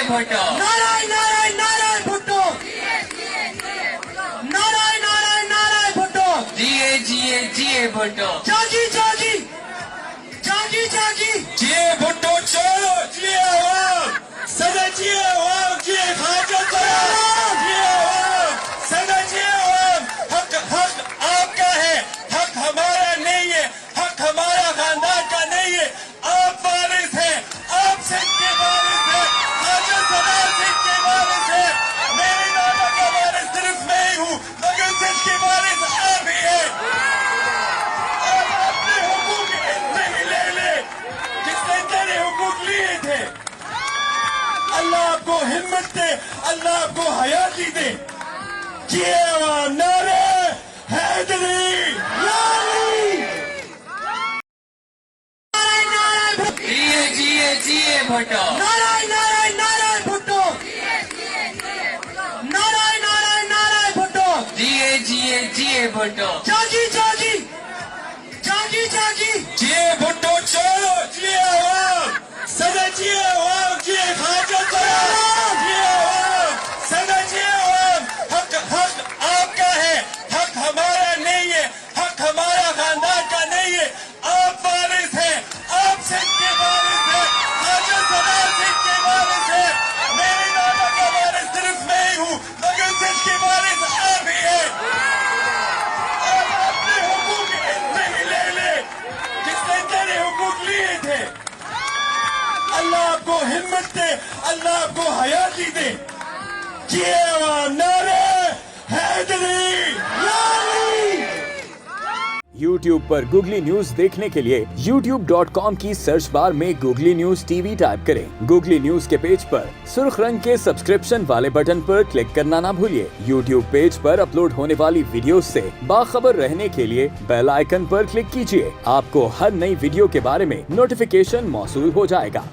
भुट्टो नाराय नाराय नाराय भुट्टो नाराय नाराय नाराय भुट्टो जिए भुट्टो जागी जागी जागी जागी जिए भुट्टो छोड़ो, जिए आवाम, सदा जिए आवाम, जिए खाजा सलाम, जिए आवाम, सदा जिए आवाम। हक हक आपका है, हक हमारा नहीं है, हक हमारा खानदान का नहीं है। आप वारिस हैं, आप सिंह के वारिस हैं, खाजा सलाम सिंह के वारिस हैं। मेरे नाना का वारिस सिर्फ मैं ही हूँ, मगर सिंह के वारिस आप ही हैं। आप अपने हुकूक इनसे ही ले ले जिसने तेरे हुकूक लिए थे। अल्लाह आपको हिम्मत दे, अल्लाह आपको हयाती दे। जिए आवाम, नारे हैदरी लाली। नाराय नाराय भुट्टो जिए भुट्टो नाराय नाराय नाराय भुट्टो नाराय नाराय नाराय भुट्टो जिए भुट्टो जागी जागी जागी जागी जिए भुट्टो छोड़ो, जिए आवाम, सदा जिए आवाम, जिए खाजा सलाम, जिए आवाम, सदा जिए आवाम। हक हक आपका है, हक हमारा नहीं है, हक हमारा खानदान का नहीं है। आप वारिस हैं, आप सिंह के वारिस हैं, खाजा सलाम सिंह के वारिस हैं। मेरे नाना का वारिस सिर्फ मैं ही हूँ, मगर सिंह के वारिस आप ही हैं। आप अपने हुकूक इनसे ही ले ले जिसने तेरे हुकूक लिए थे। अल्लाह आपको हिम्मत दे, अल्लाह आपको हयाती दे। जिए आवाम, नारे हैदरी लाली। YouTube पर गूगली न्यूज देखने के लिए youtube.com की सर्च बार में गूगली न्यूज टीवी टाइप करें। गूगली न्यूज के पेज पर सुर्ख रंग के सब्सक्रिप्शन वाले बटन पर क्लिक करना ना भूलिए। YouTube पेज पर अपलोड होने वाली वीडियोस से बाखबर रहने के लिए बेल आइकन पर क्लिक कीजिए। आपको हर नई वीडियो के बारे में नोटिफिकेशन मौसूल हो जाएगा।